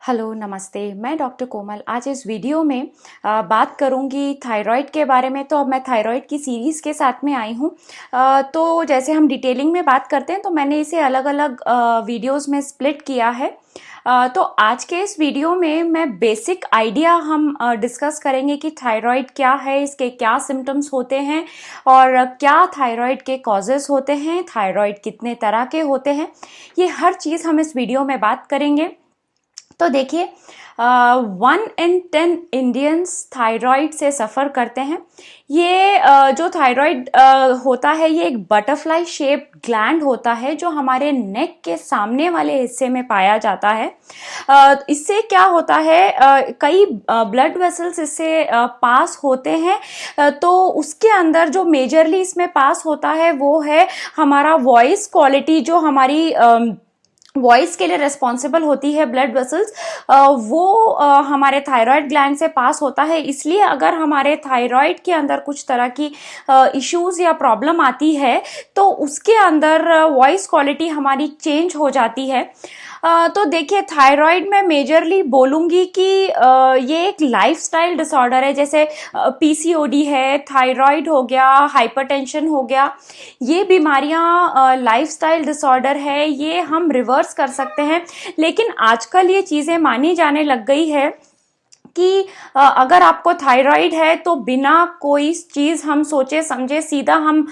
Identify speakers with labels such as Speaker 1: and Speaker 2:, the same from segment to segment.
Speaker 1: Hello नमस्ते। मैं doctor कोमल आज इस वीडियो में बात करूंगी थायराइड के बारे में। तो अब मैं थायराइड की सीरीज़ के साथ में आई हूं। तो जैसे हम डिटेलिंग में बात करते हैं तो मैंने इसे अलग अलग वीडियोस में स्प्लिट किया है। तो आज के इस वीडियो में मैं बेसिक आइडिया हम डिस्कस करेंगे कि थायराइड क्या है, इसके क्या सिम्टम्स होते हैं और क्या थायराइड के कॉजेस होते हैं, थायराइड कितने तरह के होते हैं, ये हर चीज़ हम इस वीडियो में बात करेंगे। तो देखिए, 1 in 10 इंडियंस थायराइड से सफ़र करते हैं। ये जो थायराइड होता है ये एक बटरफ्लाई शेप ग्लैंड होता है जो हमारे नेक के सामने वाले हिस्से में पाया जाता है। इससे क्या होता है, कई ब्लड वेसल्स इससे पास होते हैं। तो उसके अंदर जो मेजरली इसमें पास होता है वो है हमारा वॉइस क्वालिटी, जो हमारी वॉइस के लिए रिस्पॉन्सिबल होती है ब्लड वेसल्स, वो हमारे थायराइड ग्लैंड से पास होता है। इसलिए अगर हमारे थायराइड के अंदर कुछ तरह की इश्यूज या प्रॉब्लम आती है तो उसके अंदर वॉइस क्वालिटी हमारी चेंज हो जाती है। तो देखिए, थायराइड में मेजरली बोलूँगी कि ये एक लाइफस्टाइल डिसऑर्डर है। जैसे पीसीओडी है, थायराइड हो गया, हाइपरटेंशन हो गया, ये बीमारियां लाइफस्टाइल डिसऑर्डर है, ये हम रिवर्स कर सकते हैं। लेकिन आजकल ये चीज़ें मानी जाने लग गई है कि अगर आपको थायराइड है तो बिना कोई चीज़ हम सोचे समझे सीधा हम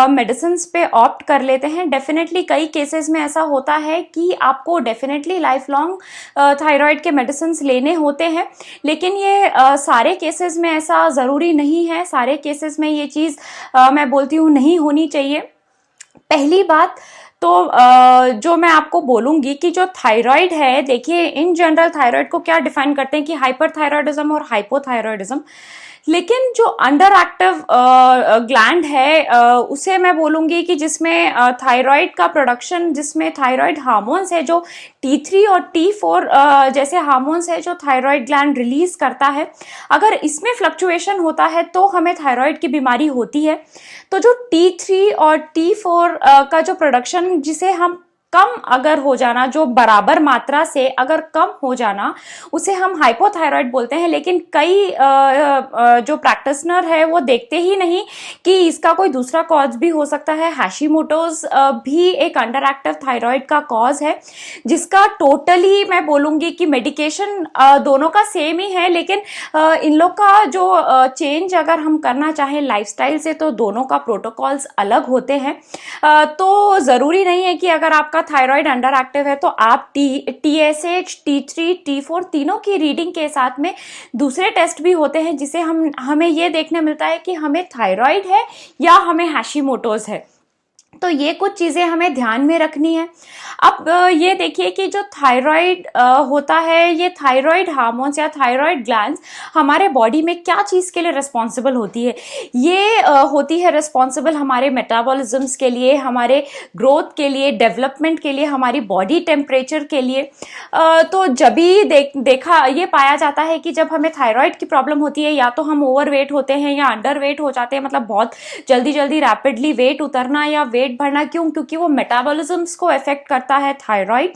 Speaker 1: मेडिसिन पे ऑप्ट कर लेते हैं। डेफिनेटली कई केसेस में ऐसा होता है कि आपको डेफिनेटली लाइफ लॉन्ग थायराइड के मेडिसिन लेने होते हैं, लेकिन ये सारे केसेस में ऐसा ज़रूरी नहीं है। सारे केसेस में ये चीज़ मैं बोलती हूँ नहीं होनी चाहिए। पहली बात तो जो मैं आपको बोलूँगी कि जो थायराइड है, देखिए इन जनरल थायराइड को क्या डिफाइन करते हैं कि हाइपरथायराइडिज्म और हाइपोथायराइडिज्म। लेकिन जो अंडर एक्टिव ग्लैंड है उसे मैं बोलूँगी कि जिसमें थायराइड का प्रोडक्शन, जिसमें थायराइड हार्मोन्स है जो T3 और T4 जैसे हार्मोन्स है जो थायराइड ग्लैंड रिलीज करता है, अगर इसमें फ्लक्चुएशन होता है तो हमें थायराइड की बीमारी होती है। तो जो T3 और T4 का जो प्रोडक्शन, जिसे हम कम अगर हो जाना, जो बराबर मात्रा से अगर कम हो जाना, उसे हम हाइपोथायराइड बोलते हैं। लेकिन कई जो प्रैक्टिशनर है वो देखते ही नहीं कि इसका कोई दूसरा कॉज भी हो सकता है। हैशीमोटोज भी एक अंडर एक्टिव थायराइड का कॉज है, जिसका टोटली मैं बोलूँगी कि मेडिकेशन दोनों का सेम ही है, लेकिन इन लोग का जो चेंज अगर हम करना चाहें लाइफस्टाइल से तो दोनों का प्रोटोकॉल्स अलग होते हैं। तो ज़रूरी नहीं है कि अगर आपका थायराइड अंडर एक्टिव है तो आप TSH, T3, T4 तीनों की रीडिंग के साथ में दूसरे टेस्ट भी होते हैं, जिसे हमें ये देखने मिलता है कि हमें थायराइड है या हमें हैशीमोटोज है। तो ये कुछ चीज़ें हमें ध्यान में रखनी है। अब ये देखिए कि जो थायराइड होता है, ये थायराइड हार्मोन्स या थायराइड ग्लैंड्स हमारे बॉडी में क्या चीज़ के लिए रिस्पॉन्सिबल होती है। ये होती है रिस्पॉन्सिबल हमारे मेटाबॉलिज्म्स के लिए, हमारे ग्रोथ के लिए, डेवलपमेंट के लिए, हमारी बॉडी टेम्परेचर के लिए। तो जब भी देखा ये पाया जाता है कि जब हमें थायराइड की प्रॉब्लम होती है, या तो हम ओवरवेट होते हैं या अंडर वेट हो जाते हैं, मतलब बहुत जल्दी जल्दी रैपिडली वेट उतरना या वेट बढ़ना। क्यों? क्योंकि वो मेटाबॉलिज्म्स को अफेक्ट करता है थायराइड।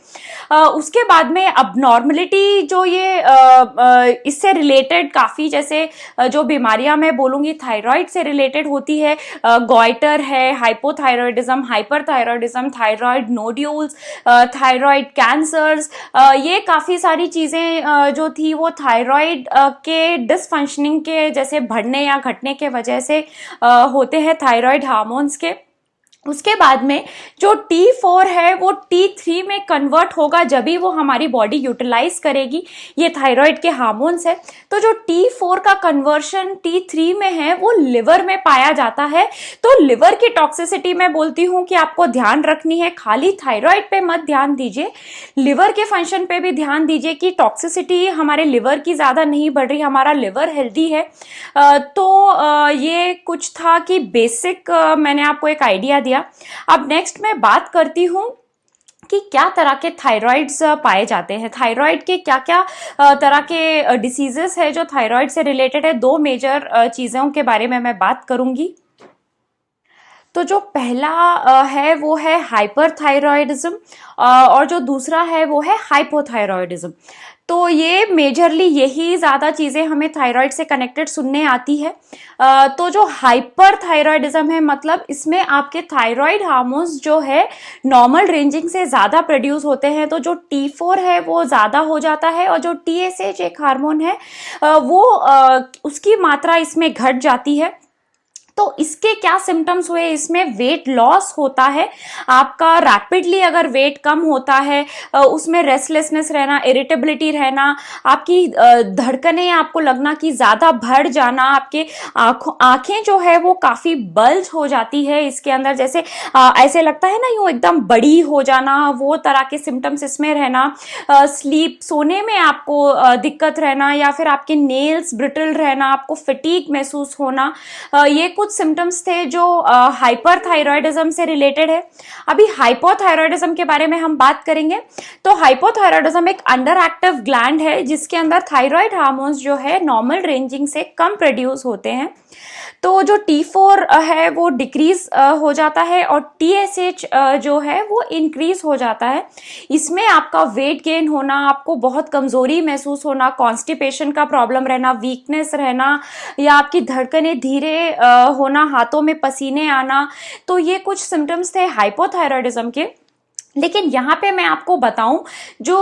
Speaker 1: उसके बाद में अबनॉर्मलिटी, जो ये इससे रिलेटेड काफ़ी, जैसे जो बीमारियां मैं बोलूँगी थायराइड से रिलेटेड होती है, गॉइटर है, hypothyroidism, hyperthyroidism, thyroid nodules, thyroid cancers, ये काफ़ी सारी चीज़ें जो थी वो थायराइड के डिसफंक्शनिंग के, जैसे बढ़ने या घटने के वजह से होते हैं थायराइड हार्मोन्स के। उसके बाद में जो T4 है वो T3 में कन्वर्ट होगा जब भी वो हमारी बॉडी यूटिलाइज करेगी। ये थायराइड के हार्मोन्स है। तो जो T4 का कन्वर्शन T3 में है वो लिवर में पाया जाता है। तो लिवर की टॉक्सिसिटी मैं बोलती हूँ कि आपको ध्यान रखनी है। खाली थायराइड पे मत ध्यान दीजिए, लिवर के फंक्शन पे भी ध्यान दीजिए कि टॉक्सिसिटी हमारे लिवर की ज़्यादा नहीं बढ़ रही, हमारा लिवर हेल्दी है। तो ये कुछ था कि बेसिक मैंने आपको एक आइडिया दिया। अब नेक्स्ट मैं बात करती हूँ कि क्या तरह के थायराइड्स पाए जाते हैं, थायराइड के क्या क्या तरह के डिसीजेस है जो थायराइड से रिलेटेड है। दो मेजर चीज़ों के बारे में मैं बात करूंगी। तो जो पहला है वो है हाइपरथायरॉयडिज्म और जो दूसरा है वो है हाइपोथायरॉयडिज्म। तो ये मेजरली यही ज़्यादा चीज़ें हमें थायराइड से कनेक्टेड सुनने आती है। तो जो हाइपरथायरॉयडिज्म है मतलब इसमें आपके थायराइड हार्मोन्स जो है नॉर्मल रेंजिंग से ज़्यादा प्रोड्यूस होते हैं, तो जो T4 है वो ज़्यादा हो जाता है और जो TSH एक हार्मोन है वो उसकी मात्रा इसमें घट जाती है। तो इसके क्या सिम्टम्स हुए, इसमें वेट लॉस होता है आपका, रैपिडली अगर वेट कम होता है, उसमें रेस्टलेसनेस रहना, इरिटेबिलिटी रहना, आपकी धड़कनें आपको लगना कि ज़्यादा बढ़ जाना, आपके आंखें जो है वो काफ़ी बल्ज हो जाती है इसके अंदर, जैसे ऐसे लगता है ना यूँ एकदम बड़ी हो जाना, वो तरह के सिम्टम्स इसमें रहना, स्लीप सोने में आपको दिक्कत रहना, या फिर आपके नेल्स ब्रिटल रहना, आपको फटीग महसूस होना, ये कुछ सिम्टम्स थे जो हाइपरथायरॉयडिज्म से रिलेटेड है। अभी हाइपोथायरॉयडिज्म के बारे में हम बात करेंगे। तो हाइपोथायरॉयडिज्म एक अंडर एक्टिव ग्लैंड है जिसके अंदर थायराइड हार्मोन्स जो है नॉर्मल रेंजिंग से कम प्रोड्यूस होते हैं। तो जो T4 है वो डिक्रीज हो जाता है और TSH जो है वो इंक्रीज हो जाता है। इसमें आपका वेट गेन होना, आपको बहुत कमजोरी महसूस होना, कॉन्स्टिपेशन का प्रॉब्लम रहना, वीकनेस रहना, या आपकी धड़कनें धीरे होना, हाथों में पसीने आना, तो ये कुछ सिम्टम्स थे हाइपोथायरॉयडिज्म के। लेकिन यहाँ पे मैं आपको बताऊं जो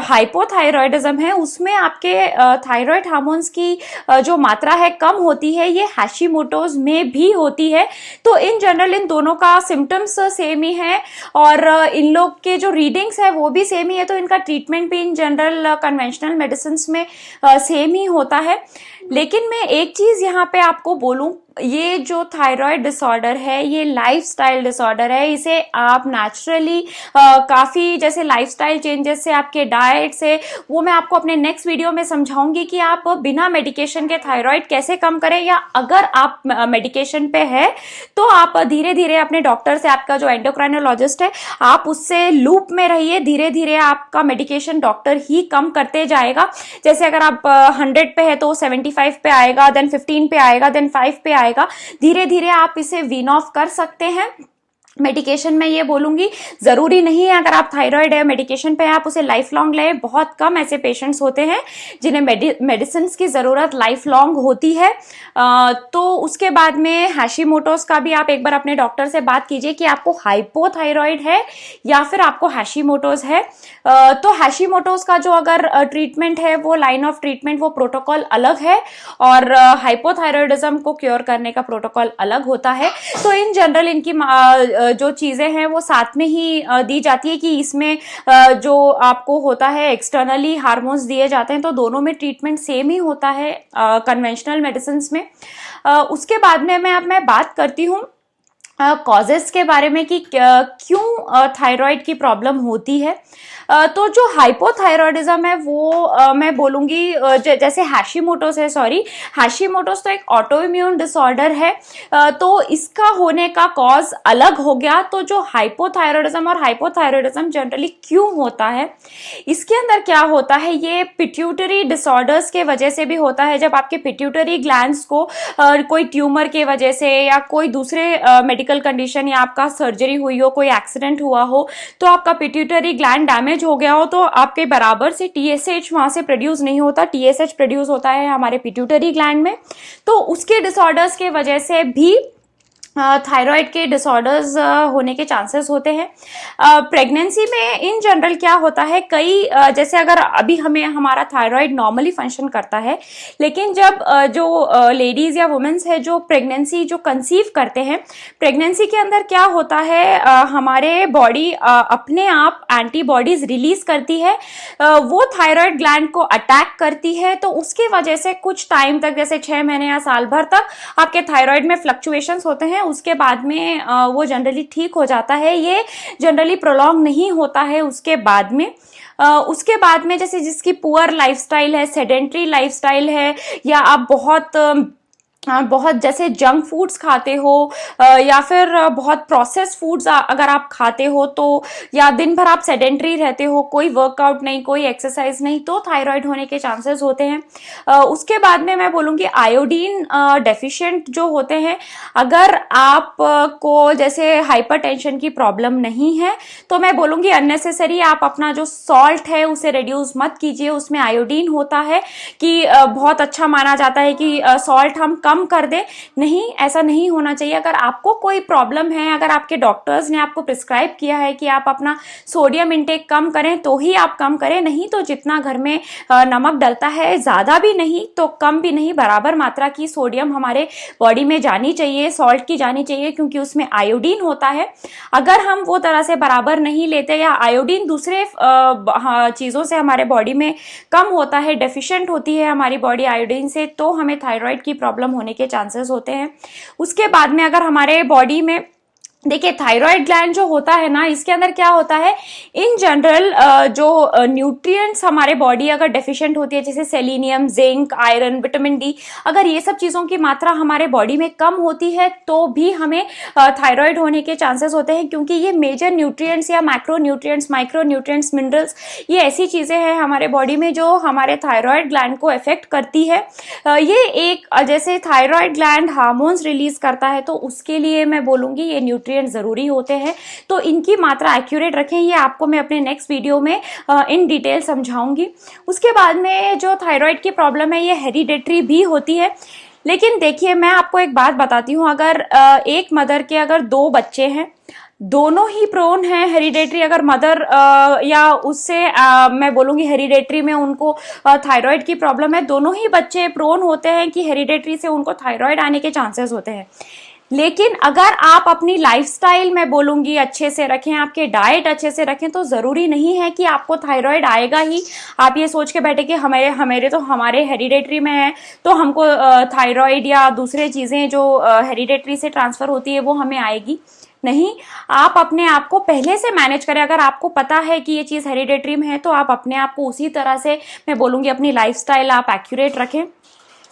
Speaker 1: हाइपोथायरॉयडिज्म है उसमें आपके थायराइड हार्मोन्स की जो मात्रा है कम होती है, ये हैशिमोटोज में भी होती है। तो इन जनरल इन दोनों का सिम्टम्स सेम ही है और इन लोग के जो रीडिंग्स है वो भी सेम ही है, तो इनका ट्रीटमेंट भी इन जनरल कन्वेंशनल मेडिसिन में सेम ही होता है। लेकिन मैं एक चीज यहाँ पे आपको बोलूं, ये जो थायराइड डिसऑर्डर है ये लाइफस्टाइल डिसऑर्डर है। इसे आप नेचुरली काफ़ी जैसे लाइफस्टाइल चेंजेस से, आपके डाइट से, वो मैं आपको अपने नेक्स्ट वीडियो में समझाऊंगी कि आप बिना मेडिकेशन के थायराइड कैसे कम करें, या अगर आप मेडिकेशन पे है तो आप धीरे धीरे अपने डॉक्टर से, आपका जो एंडोक्राइनोलॉजिस्ट है, आप उससे लूप में रहिए। धीरे धीरे आपका मेडिकेशन डॉक्टर ही कम करते जाएगा। जैसे अगर आप 100 पे है तो 75 पे आएगा, देन 15 पे आएगा, देन 5 पे आएगा। धीरे धीरे आप इसे वीन ऑफ कर सकते हैं। मेडिकेशन में ये बोलूंगी जरूरी नहीं है अगर आप थायराइड है मेडिकेशन पे है आप उसे लाइफ लॉन्ग लें। बहुत कम ऐसे पेशेंट्स होते हैं जिन्हें मेडिसिन की जरूरत लाइफ लॉन्ग होती है। तो उसके बाद में हैशिमोटोस का भी आप एक बार अपने डॉक्टर से बात कीजिए कि आपको हाइपोथायरॉइड है या फिर आपको हैशिमोटोस है। तो हैशिमोटोस का जो अगर ट्रीटमेंट है वो लाइन ऑफ ट्रीटमेंट, वो प्रोटोकॉल अलग है और हाइपोथायरॉयडिज्म को क्योर करने का प्रोटोकॉल अलग होता है। तो इन जनरल इनकी जो चीजें हैं वो साथ में ही दी जाती है कि इसमें जो आपको होता है एक्सटर्नली हार्मोन्स दिए जाते हैं, तो दोनों में ट्रीटमेंट सेम ही होता है कन्वेंशनल मेडिसिन में। उसके बाद में मैं बात करती हूँ कॉजेस के बारे में कि क्यों थायराइड की प्रॉब्लम होती है। तो जो हाइपोथायरॉयडिज्म है वो मैं बोलूँगी जैसे हैशिमोटोस है, हैशिमोटोस तो एक ऑटो इम्यून डिसऑर्डर है। तो इसका होने का कॉज अलग हो गया। तो जो हाइपोथायरॉयडिज्म और हाइपोथायरॉयडिज्म जनरली क्यों होता है, इसके अंदर क्या होता है, ये पिट्यूटरी डिसऑर्डर्स के वजह से भी होता है। जब आपके पिट्यूटरी ग्लैंड्स को कोई ट्यूमर के वजह से या कोई दूसरे मेडिकल कंडीशन या आपका सर्जरी हुई हो, कोई एक्सीडेंट हुआ हो, तो आपका पिट्यूटरी ग्लैंड डैमेज हो गया हो, तो आपके बराबर से TSH वहां से प्रोड्यूस नहीं होता। TSH प्रोड्यूस होता है हमारे पिट्यूटरी ग्लैंड में। तो उसके डिसऑर्डर्स के वजह से भी थायराइड के डिसऑर्डर्स होने के चांसेस होते हैं। प्रेगनेंसी में इन जनरल क्या होता है, कई जैसे अगर अभी हमारा थायराइड नॉर्मली फंक्शन करता है, लेकिन जब जो लेडीज या वुमेन्स है जो प्रेगनेंसी जो कंसीव करते हैं, प्रेगनेंसी के अंदर क्या होता है, हमारे बॉडी अपने आप एंटीबॉडीज रिलीज करती है, वो थायराइड ग्लैंड को अटैक करती है। तो उसकी वजह से कुछ टाइम तक, जैसे 6 महीने या साल भर तक आपके थायराइड में फ्लक्चुएशंस होते हैं। उसके बाद में वो जनरली ठीक हो जाता है। ये जनरली प्रोलॉन्ग नहीं होता है उसके बाद में जैसे जिसकी पुअर लाइफस्टाइल है, सेडेंट्री लाइफस्टाइल है, या आप बहुत बहुत जैसे जंक फूड्स खाते हो या फिर बहुत प्रोसेस्ड फूड्स अगर आप खाते हो तो, या दिन भर आप सेडेंटरी रहते हो, कोई वर्कआउट नहीं, कोई एक्सरसाइज नहीं, तो थायराइड होने के चांसेस होते हैं। उसके बाद में मैं बोलूँगी आयोडीन डेफिशिएंट जो होते हैं, अगर आप को जैसे हाइपरटेंशन की प्रॉब्लम नहीं है तो मैं बोलूँगी अननेसेसरी आप अपना जो सॉल्ट है उसे रिड्यूस मत कीजिए। उसमें आयोडीन होता है कि बहुत अच्छा माना जाता है कि सॉल्ट हम कम कर दे, नहीं, ऐसा नहीं होना चाहिए। अगर आपको कोई प्रॉब्लम है, अगर आपके डॉक्टर्स ने आपको प्रिस्क्राइब किया है कि आप अपना सोडियम इंटेक कम करें तो ही आप कम करें, नहीं तो जितना घर में नमक डलता है, ज़्यादा भी नहीं तो कम भी नहीं, बराबर मात्रा की सोडियम हमारे बॉडी में जानी चाहिए, सॉल्ट की जानी चाहिए, क्योंकि उसमें आयोडीन होता है। अगर हम वो तरह से बराबर नहीं लेते या आयोडीन दूसरे चीज़ों से हमारे बॉडी में कम होता है, डेफिशिएंट होती है हमारी बॉडी आयोडीन से, तो हमें थायराइड की प्रॉब्लम होने के चांसेस होते हैं। उसके बाद में अगर हमारे बॉडी में देखिए थायराइड ग्लैंड जो होता है ना, इसके अंदर क्या होता है, इन जनरल जो न्यूट्रिएंट्स हमारे बॉडी अगर डेफिशिएंट होती है, जैसे selenium, zinc, iron, vitamin D, अगर ये सब चीज़ों की मात्रा हमारे बॉडी में कम होती है तो भी हमें थायराइड होने के चांसेस होते हैं, क्योंकि ये मेजर न्यूट्रिएंट्स या macro nutrients, micro nutrients, minerals, ये ऐसी चीज़ें हैं हमारे बॉडी में जो हमारे थायराइड ग्लैंड को इफेक्ट करती है। ये एक जैसे थायराइड ग्लैंड हार्मोन्स रिलीज करता है, तो उसके लिए मैं बोलूँगी ये न्यूट्रिएंट्स जरूरी होते हैं, तो इनकी मात्रा एक्यूरेट रखें। ये आपको मैं अपने नेक्स्ट वीडियो में इन डिटेल समझाऊंगी। उसके बाद में जो थायराइड की प्रॉब्लम है ये हेरिडेटरी भी होती है, लेकिन देखिए मैं आपको एक बात बताती हूँ, अगर एक मदर के अगर 2 बच्चे हैं, दोनों ही प्रोन हैं हेरिडेटरी, अगर मदर या उससे मैं बोलूँगी हेरिडेटरी में उनको थायराइड की प्रॉब्लम है, दोनों ही बच्चे प्रोन होते हैं कि हेरिडेटरी से उनको थायराइड आने के चांसेस होते हैं। लेकिन अगर आप अपनी लाइफस्टाइल मैं बोलूँगी अच्छे से रखें, आपके डाइट अच्छे से रखें, तो ज़रूरी नहीं है कि आपको थायराइड आएगा ही। आप ये सोच के बैठे कि हमारे हेरिडेटरी में है तो हमको थायराइड या दूसरे चीज़ें जो हेरिडेटरी से ट्रांसफ़र होती है वो हमें आएगी, नहीं। आप अपने आप को पहले से मैनेज करें। अगर आपको पता है कि ये चीज़ हेरिडेटरी में है तो आप अपने आप को उसी तरह से मैं बोलूँगी अपनी लाइफस्टाइल आप एक्यूरेट रखें।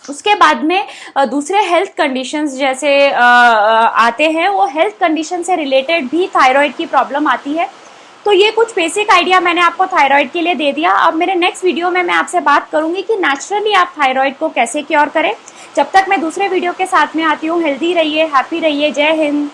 Speaker 1: उसके बाद में दूसरे हेल्थ कंडीशंस जैसे आते हैं, वो हेल्थ कंडीशन से रिलेटेड भी थायराइड की प्रॉब्लम आती है। तो ये कुछ बेसिक आइडिया मैंने आपको थायराइड के लिए दे दिया। अब मेरे नेक्स्ट वीडियो में मैं आपसे बात करूंगी कि नेचुरली आप थायराइड को कैसे क्योर करें। जब तक मैं दूसरे वीडियो के साथ में आती हूँ, हेल्दी रहिए, हैप्पी रहिए। जय हिंद।